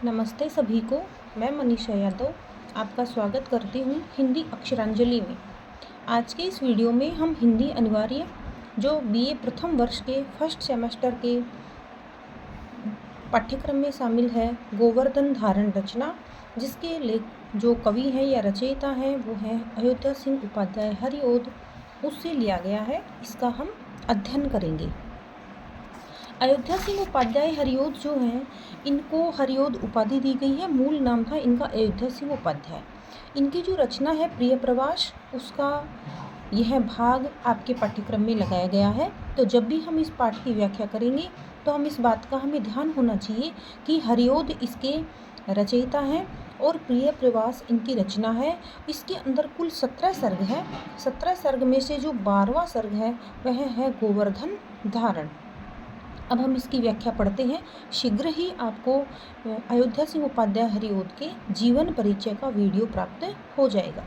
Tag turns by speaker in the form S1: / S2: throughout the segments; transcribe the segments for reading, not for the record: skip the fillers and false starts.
S1: नमस्ते सभी को। मैं मनीषा यादव आपका स्वागत करती हूँ हिंदी अक्षरांजलि में। आज के इस वीडियो में हम हिंदी अनिवार्य जो बीए प्रथम वर्ष के फर्स्ट सेमेस्टर के पाठ्यक्रम में शामिल है गोवर्धन धारण रचना, जिसके जो कवि हैं या रचयिता हैं वो है अयोध्या सिंह उपाध्याय हरिओद, उससे लिया गया है। इसका हम अध्ययन करेंगे। अयोध्या सिंह उपाध्याय हरिओद जो हैं, इनको हरिओद उपाधि दी गई है। मूल नाम था इनका अयोध्या सिंह उपाध्याय। इनकी जो रचना है प्रिय प्रवास, उसका यह भाग आपके पाठ्यक्रम में लगाया गया है। तो जब भी हम इस पाठ की व्याख्या करेंगे तो हम इस बात का हमें ध्यान होना चाहिए कि हरिओद इसके रचयिता हैं और प्रिय प्रवास इनकी रचना है। इसके अंदर कुल 17 सर्ग है। 17 सर्ग में से जो 12वां सर्ग है वह है गोवर्धन धारण। अब हम इसकी व्याख्या पढ़ते हैं। शीघ्र ही आपको अयोध्या सिंह उपाध्याय हरिओद के जीवन परिचय का वीडियो प्राप्त हो जाएगा।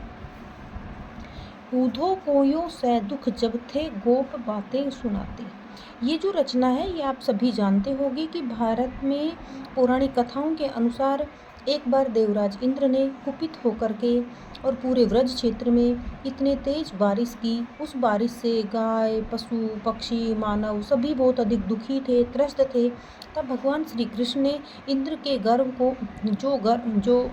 S1: ऊधो कोयो सै दुख जब थे गोप बातें सुनाते। ये जो रचना है ये आप सभी जानते होंगे कि भारत में पौराणिक कथाओं के अनुसार एक बार देवराज इंद्र ने कुपित होकर के और पूरे व्रज क्षेत्र में इतने तेज बारिश की, उस बारिश से गाय, पशु, पक्षी, मानव सभी बहुत अधिक दुखी थे, त्रस्त थे। तब भगवान श्री कृष्ण ने इंद्र के गर्व को जो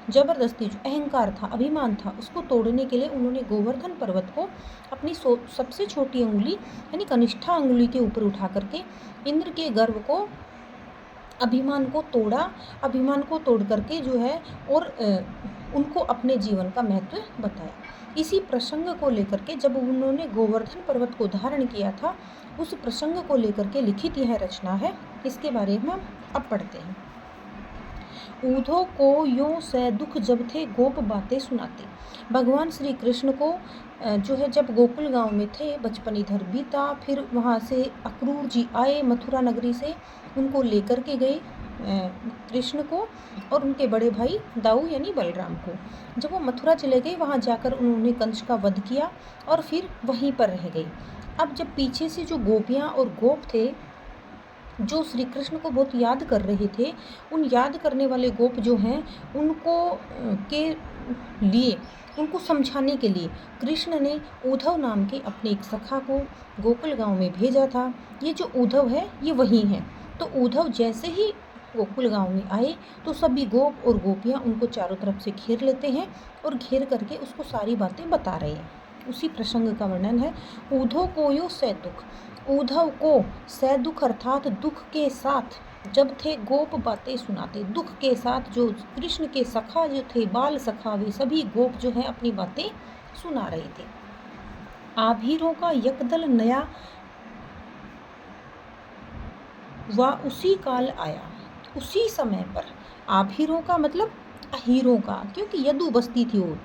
S1: जबरदस्ती जो अहंकार था, अभिमान था, उसको तोड़ने के लिए उन्होंने गोवर्धन पर्वत को अपनी सबसे छोटी अंगुली यानी कनिष्ठा अंगुली के ऊपर उठा करके इंद्र के गर्व को, अभिमान को तोड़ करके जो है और उनको अपने जीवन का महत्व बताया। इसी प्रसंग को लेकर के जब उन्होंने गोवर्धन पर्वत को धारण किया था, उस प्रसंग को लेकर के लिखित यह रचना है। इसके बारे में हम अब पढ़ते हैं। ऊधो को यो सै दुख जब थे गोप बातें सुनाते। भगवान श्री कृष्ण को जो है जब गोकुल गांव में थे, बचपन इधर बीता, फिर वहाँ से अक्रूर जी आए मथुरा नगरी से, उनको लेकर के गए कृष्ण को और उनके बड़े भाई दाऊ यानी बलराम को। जब वो मथुरा चले गए, वहाँ जाकर उन्होंने कंस का वध किया और फिर वहीं पर रह गए। अब जब पीछे से जो गोपियाँ और गोप थे जो श्री कृष्ण को बहुत याद कर रहे थे, उन याद करने वाले गोप जो हैं उनको के लिए, उनको समझाने के लिए कृष्ण ने उद्धव नाम के अपने एक सखा को गोकुल गांव में भेजा था। ये जो उद्धव है ये वही है। तो उद्धव जैसे ही गोकुल गांव में आए तो सभी गोप और गोपियां उनको चारों तरफ से घेर लेते हैं और घेर करके उसको सारी बातें बता रहे हैं। उसी प्रसंग का वर्णन है। ऊधो कोयो सै दुख, उद्धव को सै दुख अर्थात दुख के साथ जब थे गोप बातें सुनाते। दुख के साथ जो कृष्ण के सखा जो थे, बाल सखा, वे सभी गोप जो हैं अपनी बातें सुना रहे थे। आभीरों का यकदल नया व उसी काल आया। उसी समय पर, आभीरों का मतलब अहीरों का, क्योंकि यदु बस्ती थी वो,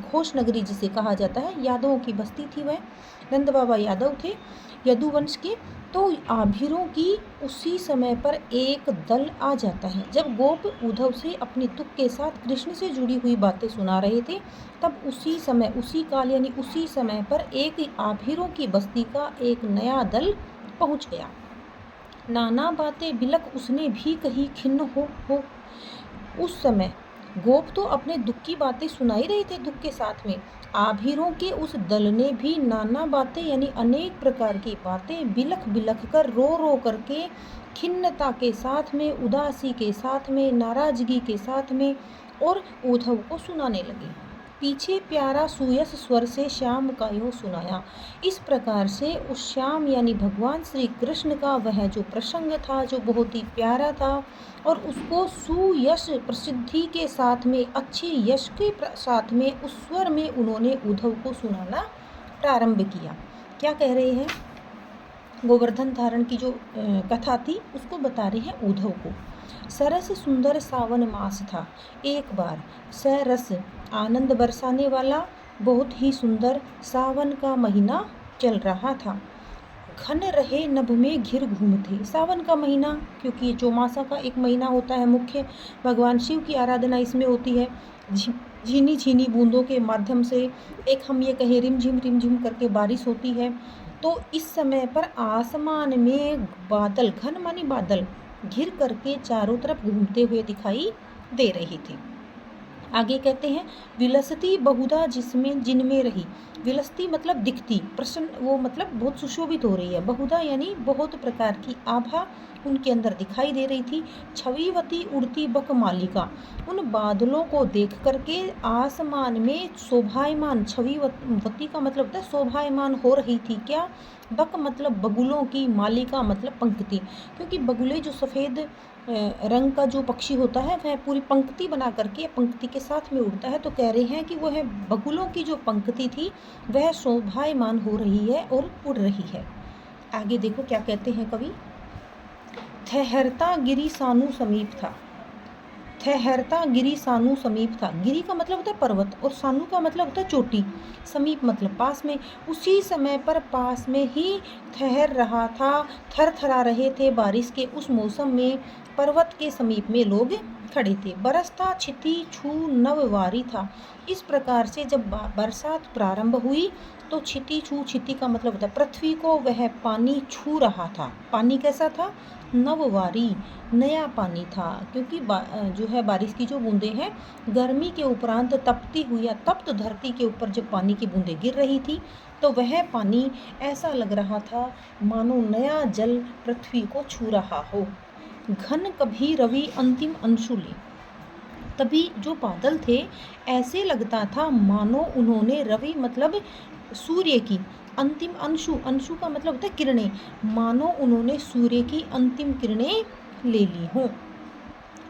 S1: घोष नगरी जिसे कहा जाता है, यादवों की बस्ती थी वह। नंद बाबा यादव थे यदु वंश के। तो आभीरों की उसी समय पर एक दल आ जाता है। जब गोप उद्धव से अपने दुख के साथ कृष्ण से जुड़ी हुई बातें सुना रहे थे, तब उसी समय, उसी काल यानी उसी समय पर एक आभीरों की बस्ती का एक नया दल पहुंच गया। नाना बातें बिलक उसने भी कही खिन्न हो। उस समय गोप तो अपने दुख की बातें सुनाई रहे थे दुख के साथ में, आभीरों के उस दल ने भी नाना बातें यानी अनेक प्रकार की बातें बिलख बिलख कर, रो रो करके, खिन्नता के साथ में, उदासी के साथ में, नाराजगी के साथ में और उद्धव को सुनाने लगे। पीछे प्यारा सुयस स्वर से श्याम का यूं सुनाया। इस प्रकार से उस श्याम यानी भगवान श्री कृष्ण का वह जो प्रसंग था जो बहुत ही प्यारा था, और उसको सुयश प्रसिद्धि के साथ में, अच्छे यश के साथ में, उस स्वर में उन्होंने उद्धव को सुनाना प्रारंभ किया। क्या कह रहे हैं? गोवर्धन धारण की जो कथा थी उसको बता रहे हैं उद्धव को। सरस सुंदर सावन मास था, एक बार सरस आनंद बरसाने वाला बहुत ही सुंदर सावन का महीना चल रहा था। घन रहे नभ में घिर घूमते। सावन का महीना, क्योंकि चौमासा का एक महीना होता है मुख्य, भगवान शिव की आराधना इसमें होती है। झीनी झीनी बूंदों के माध्यम से एक हम ये कहें रिमझिम करके बारिश होती है। तो इस समय पर आसमान में बादल, घन मानी बादल, घिर करके चारों तरफ घूमते हुए दिखाई दे रही थी। आगे कहते हैं विलसती बहुधा जिसमें जिनमें रही। विलसती मतलब दिखती, प्रसन्न वो मतलब बहुत सुशोभित हो रही है। बहुधा यानी बहुत प्रकार की आभा उनके अंदर दिखाई दे रही थी। छविवती उड़ती बक मालिका, उन बादलों को देख करके आसमान में शोभायमान, छविवती का मतलब होता है शोभायमान हो रही थी। क्या? बक मतलब बगुलों की, मालिका मतलब पंक्ति, क्योंकि बगुले जो सफ़ेद रंग का जो पक्षी होता है वह पूरी पंक्ति बना करके पंक्ति के साथ में उड़ता है। तो कह रहे हैं कि वह बगुलों की जो पंक्ति थी वह शोभायमान हो रही है और उड़ रही है। आगे देखो क्या कहते हैं कवि। ठहरता गिरी सानु समीप था। ठहरता गिरी सानु समीप था। गिरी का मतलब होता है पर्वत और सानु का मतलब होता है चोटी। समीप मतलब पास में। उसी समय पर पास में ही ठहर रहा था, थरथरा रहे थे बारिश के उस मौसम में। पर्वत के समीप में लोग खड़े थे। बरसता छिति छू नववारी था। इस प्रकार से जब बरसात प्रारंभ हुई तो छिति छू, छिति का मतलब होता है पृथ्वी को वह पानी छू रहा था। पानी कैसा था? नववारी, नया पानी था, क्योंकि जो है बारिश की जो बूंदें हैं गर्मी के उपरांत तपती हुई या तप्त धरती के ऊपर जब पानी की बूंदें गिर रही थी तो वह पानी ऐसा लग रहा था मानो नया जल पृथ्वी को छू रहा हो। घन कभी रवि अंतिम अंशुले, तभी जो बादल थे ऐसे लगता था मानो उन्होंने रवि मतलब सूर्य की, अंतिम अंशु, अंशु का मतलब होता है किरणें, मानो उन्होंने सूर्य की अंतिम किरणें ले ली हों।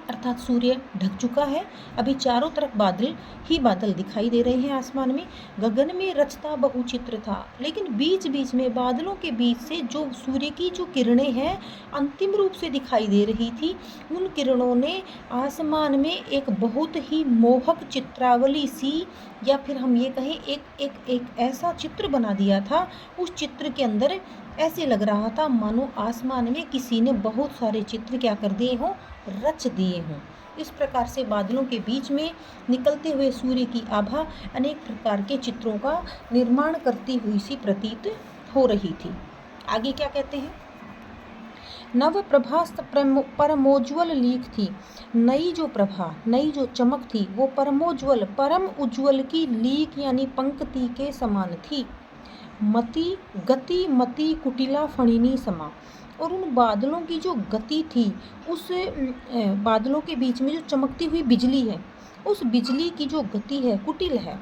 S1: अर्थात सूर्य ढक चुका है, अभी चारों तरफ बादल ही बादल दिखाई दे रहे हैं आसमान में। गगन में रचता बहुचित्र था, लेकिन बीच बीच में बादलों के बीच से जो सूर्य की जो किरणें हैं अंतिम रूप से दिखाई दे रही थी, उन किरणों ने आसमान में एक बहुत ही मोहक चित्रावली सी, या फिर हम ये कहें एक ऐसा चित्र बना दिया था। उस चित्र के अंदर ऐसे लग रहा था मानो आसमान में किसी ने बहुत सारे चित्र क्या कर दिए हों, रच दिए हों। इस प्रकार से बादलों के बीच में निकलते हुए सूर्य की आभा अनेक प्रकार के चित्रों का निर्माण करती हुई सी प्रतीत हो रही थी। आगे क्या कहते हैं। नव प्रभा परमोज्वल लीक थी। नई जो प्रभा, नई जो चमक थी वो परमोज्वल, परम उज्ज्वल की लीक यानी पंक्ति के समान थी। मति गति मति कुटिला फणिनी समा, और उन बादलों की जो गति थी, उस बादलों के बीच में जो चमकती हुई बिजली है, उस बिजली की जो गति है कुटिल है।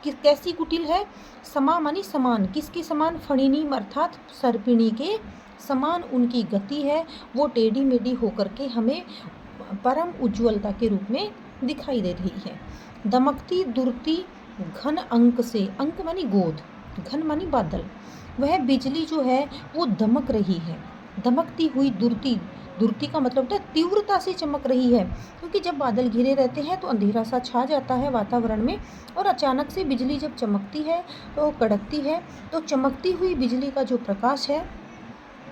S1: कैसी कुटिल है? समा मानी समान, किसके समान? फणिनी अर्थात सर्पिणी के समान उनकी गति है। वो टेढ़ी मेढ़ी होकर के हमें परम उज्ज्वलता के रूप में दिखाई दे रही है। दमकती दुरती घन अंक से, अंक मानी गोद, घन मानी बादल, वह बिजली जो है वो दमक रही है। दमकती हुई दुर्ती, दुर्ती का मतलब होता है तीव्रता से चमक रही है, क्योंकि जब बादल घिरे रहते हैं तो अंधेरा सा छा जाता है वातावरण में, और अचानक से बिजली जब चमकती है तो कड़कती है, तो चमकती हुई बिजली का जो प्रकाश है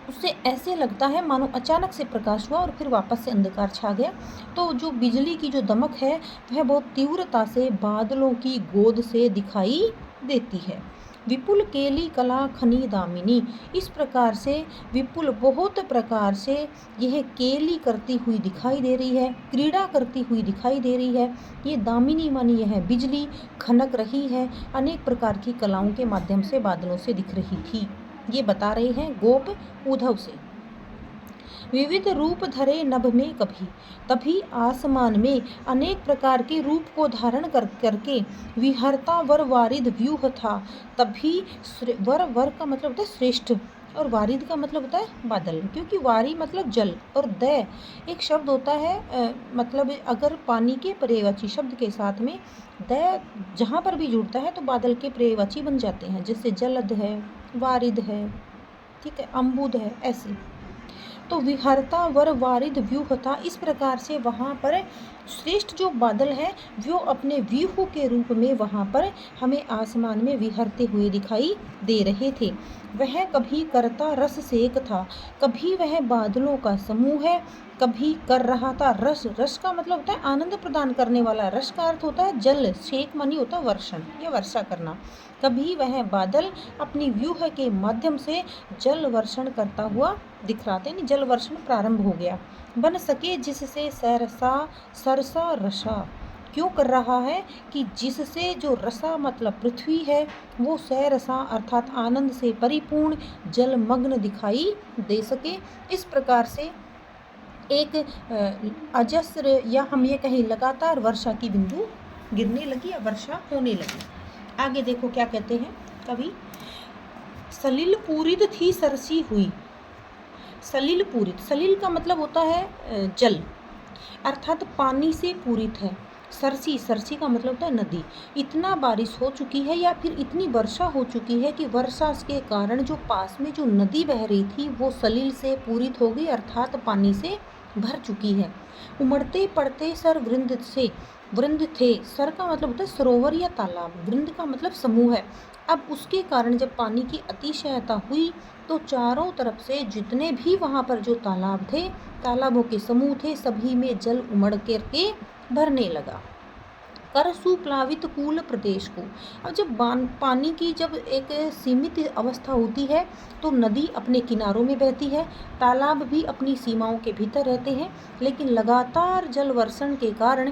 S1: उससे ऐसे लगता है मानो अचानक से प्रकाश हुआ और फिर वापस से अंधकार छा गया। तो जो बिजली की जो दमक है वह बहुत तीव्रता से बादलों की गोद से दिखाई देती है। विपुल केली कला खनी दामिनी, इस प्रकार से विपुल बहुत प्रकार से यह केली करती हुई दिखाई दे रही है, क्रीड़ा करती हुई दिखाई दे रही है। ये दामिनी मानी यह बिजली खनक रही है, अनेक प्रकार की कलाओं के माध्यम से बादलों से दिख रही थी। ये बता रहे हैं गोप उद्धव से। विविध रूप धरे नभ में कभी, तभी आसमान में अनेक प्रकार के रूप को धारण करके विहरता वर वारिद व्यूह था। तभी वर का मतलब होता है श्रेष्ठ, और वारिद का मतलब होता है बादल, क्योंकि वारी मतलब जल, और दय एक शब्द होता है मतलब अगर पानी के पर्यायवाची शब्द के साथ में दय जहाँ पर भी जुड़ता है तो बादल के पर्यायवाची बन जाते हैं, जैसे जलद है, वारिद है, ठीक है, अम्बुद है, ऐसे। तो विहरता वर वारिद व्यूह था, इस प्रकार से वहाँ पर श्रेष्ठ जो बादल है वो अपने व्यूह के रूप में वहाँ पर हमें आसमान में विहरते हुए दिखाई दे रहे थे। वह कभी करता रस सेक था, कभी वह बादलों का समूह है कभी कर रहा था रस, रस का मतलब होता है आनंद प्रदान करने वाला, रस का अर्थ होता है जल, शेक मानी होता है वर्षण या वर्षा करना। कभी वह बादल अपनी व्यूह के माध्यम से जल वर्षण करता हुआ दिख रहा था, यानी जल वर्षण प्रारंभ हो गया। बन सके जिससे सरसा सरसा रसा, क्यों कर रहा है कि जिससे जो रसा मतलब पृथ्वी है वो सरसा अर्थात आनंद से परिपूर्ण जलमग्न दिखाई दे सके। इस प्रकार से एक अजस्र या हम ये कहें लगातार वर्षा की बिंदु गिरने लगी या वर्षा होने लगी। आगे देखो क्या कहते हैं कवि, सलिल पूरित थी सरसी हुई। सलिल पूरित, सलिल का मतलब होता है जल, अर्थात पानी से पूरित है। सरसी, सरसी का मतलब होता है नदी। इतना बारिश हो चुकी है या फिर इतनी वर्षा हो चुकी है कि वर्षा के कारण जो पास में जो नदी बह रही थी वो सलिल से पूरित हो गई, अर्थात पानी से भर चुकी है। उमड़ते पड़ते सर वृंद से, वृंद थे, सर का मतलब होता है सरोवर या तालाब, वृंद का मतलब समूह है। अब उसके कारण जब पानी की अतिशयता हुई तो चारों तरफ से जितने भी वहाँ पर जो तालाब थे, तालाबों के समूह थे, सभी में जल उमड़ करके भरने लगा। कर सुप्लावित कूल प्रदेश को, अब जब पानी की जब एक सीमित अवस्था होती है तो नदी अपने किनारों में बहती है, तालाब भी अपनी सीमाओं के भीतर रहते हैं, लेकिन लगातार जल वर्षण के कारण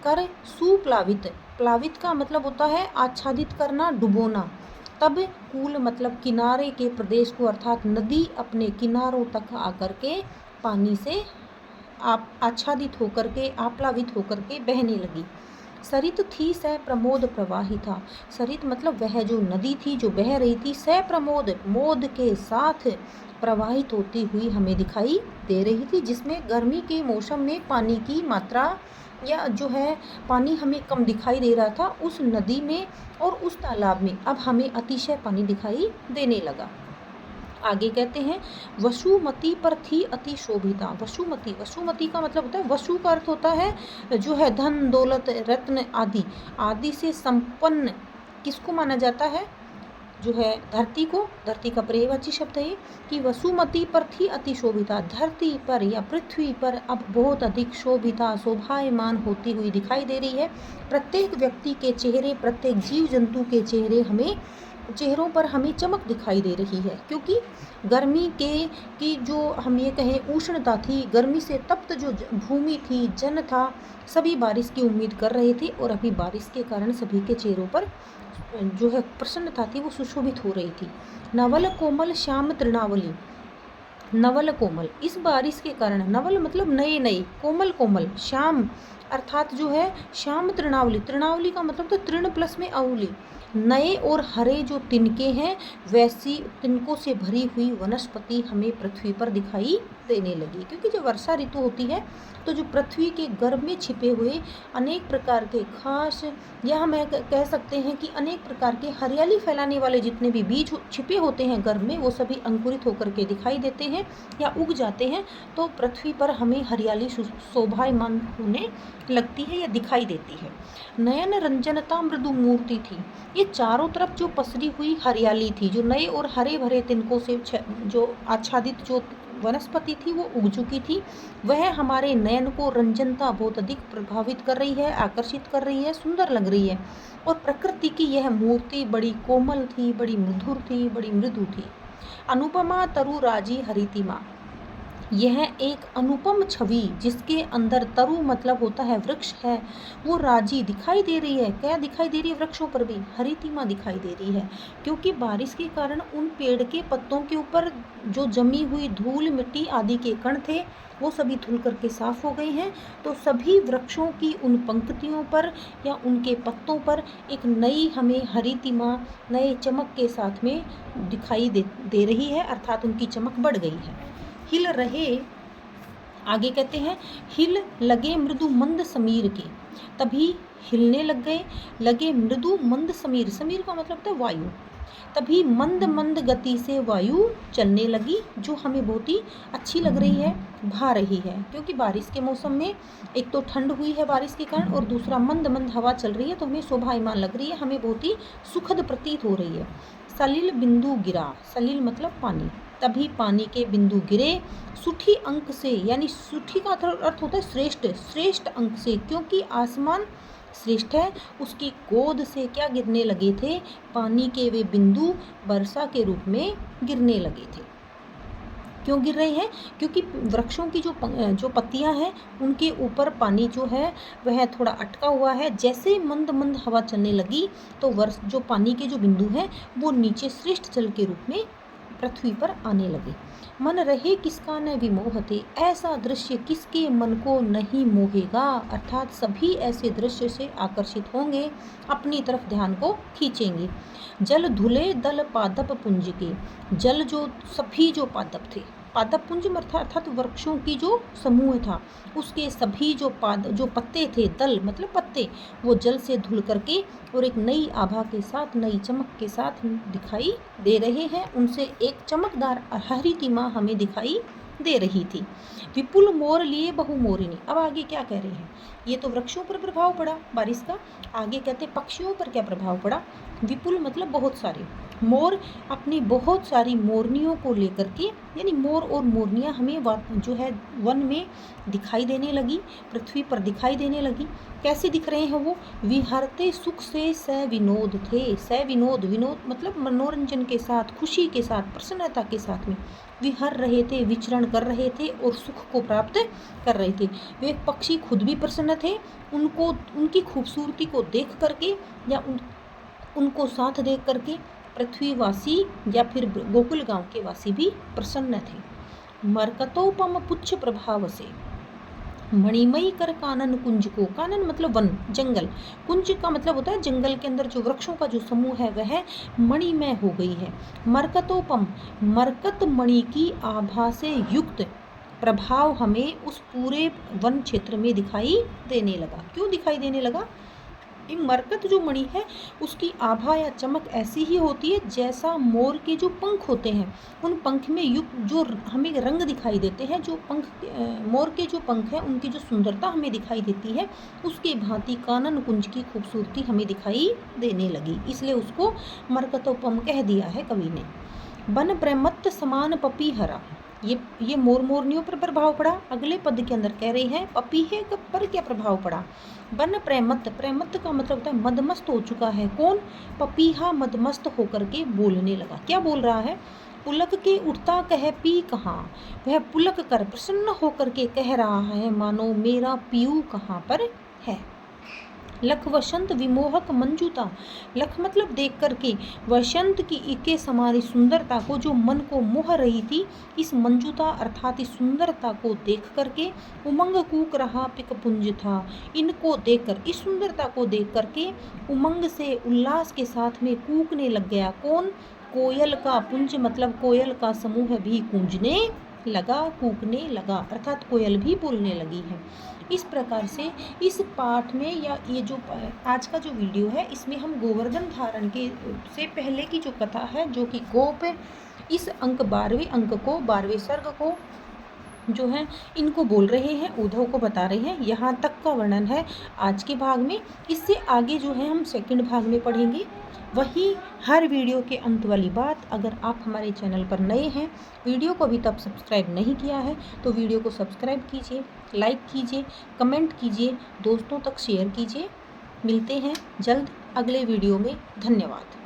S1: कर सुप्लावित, प्लावित का मतलब होता है आच्छादित करना, डुबोना। तब कूल मतलब किनारे के प्रदेश को, अर्थात नदी अपने किनारों तक आकर के पानी से आच्छादित होकर के, आप्लावित होकर के बहने लगी। सरित थी सह प्रमोद प्रवाही था, सरित मतलब वह जो नदी थी जो बह रही थी, सह प्रमोद मोद के साथ प्रवाहित होती हुई हमें दिखाई दे रही थी, जिसमें गर्मी के मौसम में पानी की मात्रा या जो है पानी हमें कम दिखाई दे रहा था, उस नदी में और उस तालाब में अब हमें अतिशय पानी दिखाई देने लगा। आगे कहते हैं वसुमती पर थी अति शोभिता। वसुमती, वसुमती का मतलब होता है, वसु का अर्थ होता है जो है धन दौलत रत्न आदि, आदि से संपन्न किसको माना जाता है, जो है धरती को, धरती का पर्यायवाची शब्द है कि वसुमती पर थी अति शोभिता, धरती पर या पृथ्वी पर अब बहुत अधिक शोभिता शोभायमान होती हुई दिखाई दे रही है। प्रत्येक व्यक्ति के चेहरे, प्रत्येक जीव जंतु के चेहरे हमें, चेहरों पर हमें चमक दिखाई दे रही है, क्योंकि गर्मी के की जो हम ये कहें उष्णता थी, गर्मी से तप्त जो भूमि थी, जन था, सभी बारिश की उम्मीद कर रहे थे और अभी बारिश के कारण सभी के चेहरों पर जो है प्रसन्नता थी वो सुशोभित हो रही थी। नवल कोमल श्याम तृणावली, नवल कोमल, इस बारिश के कारण, नवल मतलब नए नए, कोमल कोमल, श्याम अर्थात जो है श्याम तृणावली, तृणावली का मतलब तो तृण प्लस में अवली, नए और हरे जो तिनके हैं वैसी तिनकों से भरी हुई वनस्पति हमें पृथ्वी पर दिखाई देने लगी। क्योंकि जब वर्षा ऋतु होती है तो जो पृथ्वी के गर्भ में छिपे हुए अनेक प्रकार के घास या हम कह सकते हैं कि अनेक प्रकार के हरियाली फैलाने वाले जितने भी बीज छिपे होते हैं गर्भ में, वो सभी अंकुरित होकर के दिखाई देते हैं या उग जाते हैं, तो पृथ्वी पर हमें हरियाली शोभायमान होने लगती है या दिखाई देती है। नयन रंजनता मृदु मूर्ति थी, ये चारों तरफ जो पसरी हुई हरियाली थी, जो नए और हरे भरे तिनकों से जो आच्छादित जो वनस्पति थी वो उग चुकी थी, वह हमारे नयन को रंजनता बहुत अधिक प्रभावित कर रही है, आकर्षित कर रही है, सुंदर लग रही है। और प्रकृति की यह मूर्ति बड़ी कोमल थी, बड़ी मधुर थी, बड़ी मृदु थी। अनुपमा तरु राजी हरितिमा, यह एक अनुपम छवि जिसके अंदर तरु मतलब होता है वृक्ष है, वो राजी दिखाई दे रही है। क्या दिखाई दे रही है, वृक्षों पर भी हरितिमा दिखाई दे रही है, क्योंकि बारिश के कारण उन पेड़ के पत्तों के ऊपर जो जमी हुई धूल मिट्टी आदि के कण थे वो सभी धुल करके साफ हो गए हैं, तो सभी वृक्षों की उन पंक्तियों पर या उनके पत्तों पर एक नई हमें हरितिमा नए चमक के साथ में दिखाई दे रही है, अर्थात उनकी चमक बढ़ गई है। हिल रहे, आगे कहते हैं हिल लगे मृदु मंद समीर के, तभी हिलने लग गए, लगे मृदु मंद समीर, समीर का मतलब होता है वायु, तभी मंद मंद गति से वायु चलने लगी, जो हमें बहुत ही अच्छी लग रही है, भा रही है, क्योंकि बारिश के मौसम में एक तो ठंड हुई है बारिश के कारण और दूसरा मंद मंद हवा चल रही है, तो हमें शोभायमान लग रही है, हमें बहुत ही सुखद प्रतीत हो रही है। सलिल बिंदु गिरा, सलिल मतलब पानी, तभी पानी के बिंदु गिरे सूठी अंक से, यानी सूठी का अर्थ होता है श्रेष्ठ, श्रेष्ठ अंक से, क्योंकि आसमान श्रेष्ठ है, उसकी गोद से क्या गिरने लगे थे, पानी के वे बिंदु वर्षा के रूप में गिरने लगे थे। क्यों गिर रहे हैं? क्योंकि वृक्षों की जो पत्तियां हैं उनके ऊपर पानी जो है वह थोड़ा अटका हुआ है। जैसे ही मंद मंद हवा चलने लगी तो जो पानी के जो बिंदु हैं वो नीचे श्रेष्ठ जल के रूप में पृथ्वी पर आने लगे। मन रहे किसका न विमोहते, ऐसा दृश्य किसके मन को नहीं मोहेगा, अर्थात सभी ऐसे दृश्य से आकर्षित होंगे, अपनी तरफ ध्यान को खींचेंगे। जल धुले दल पादप पुंज के, जल जो सभी जो पादप थे, पादप पुंज अर्थात वृक्षों की जो समूह था उसके सभी जो पत्ते थे, दल मतलब पत्ते, वो जल से धुल करके और एक नई आभा के साथ, नई चमक के साथ दिखाई दे रहे हैं। उनसे एक चमकदार हरितिमा हमें दिखाई दे रही थी। विपुल मोर लिए बहु मोरिनी, अब आगे क्या कह रहे हैं? ये तो वृक्षों पर प्रभाव पड़ा बारिश का, आगे कहते पक्षियों पर क्या प्रभाव पड़ा। विपुल मतलब बहुत सारे, मोर अपनी बहुत सारी मोरनियों को लेकर के, यानी मोर और मोरनियां हमें जो है वन में दिखाई देने लगी, पृथ्वी पर दिखाई देने लगी। कैसे दिख रहे हैं वो? विहरते सुख से स विनोद थे, स विनोद, विनोद मतलब मनोरंजन के साथ, खुशी के साथ, प्रसन्नता के साथ में विहर रहे थे, विचरण कर रहे थे और सुख को प्राप्त कर रहे थे। वे पक्षी खुद भी प्रसन्न थे, उनको उनकी खूबसूरती को देख करके या उनको साथ देख करके पृथ्वीवासी या फिर गोकुल गांव के वासी भी प्रसन्न थे। मरकतोपम पुच्छ प्रभाव से मणिमयी कर कानन कुंज को, कानन मतलब वन, जंगल, कुंज का मतलब होता है जंगल के अंदर जो वृक्षों का जो समूह है वह मणिमय हो गई है। मरकतोपम, मरकत मणि की आभा से युक्त प्रभाव हमें उस पूरे वन क्षेत्र में दिखाई देने लगा। क्यों दिखाई देने लगा? मरकत जो मणि है उसकी आभा या चमक ऐसी ही होती है जैसा मोर के जो पंख होते हैं, उन पंख में युक्त जो हमें रंग दिखाई देते हैं, जो पंख मोर के जो पंख हैं उनकी जो सुंदरता हमें दिखाई देती है, उसके भांति कानन कुंज की खूबसूरती हमें दिखाई देने लगी, इसलिए उसको मरकतोपम कह दिया है कवि ने। बन प्रेमत्त समान पपीहरा, ये मोर मोरनियों पर प्रभाव पड़ा। अगले पद के अंदर कह रहे हैं पपीहे पर क्या प्रभाव पड़ा? बन प्रेमत्त, प्रेमत्त का मतलब होता है मदमस्त हो चुका है। कौन? पपीहा मदमस्त होकर के बोलने लगा। क्या बोल रहा है? पुलक के उठता कह पी कहाँ, वह पुलक कर प्रसन्न होकर के कह रहा है मानो मेरा पीऊ कहाँ पर है। लख वसंत विमोहक मंजुता, लख मतलब देख करके, वसंत की इके समारी सुंदरता को जो मन को मोह रही थी, इस मंजुता अर्थात इस सुंदरता को देख करके उमंग कूक रहा पिक पुंज था। इनको देखकर, इस सुंदरता को देख करके उमंग से, उल्लास के साथ में कूकने लग गया। कौन? कोयल का पुंज मतलब कोयल का समूह भी कूंजने लगा, कूकने लगा, अर्थात कोयल भी बोलने लगी है। इस प्रकार से इस पाठ में या ये जो आज का जो वीडियो है इसमें हम गोवर्धन धारण के से पहले की जो कथा है, जो कि गोप इस अंक 12वें अंक को, 12वें सर्ग को जो है इनको बोल रहे हैं, उद्धव को बता रहे हैं। यहाँ तक का वर्णन है आज के भाग में। इससे आगे जो है हम सेकंड भाग में पढ़ेंगे। वही हर वीडियो के अंत वाली बात, अगर आप हमारे चैनल पर नए हैं, वीडियो को अभी तक सब्सक्राइब नहीं किया है तो वीडियो को सब्सक्राइब कीजिए, लाइक कीजिए, कमेंट कीजिए, दोस्तों तक शेयर कीजिए। मिलते हैं जल्द अगले वीडियो में। धन्यवाद।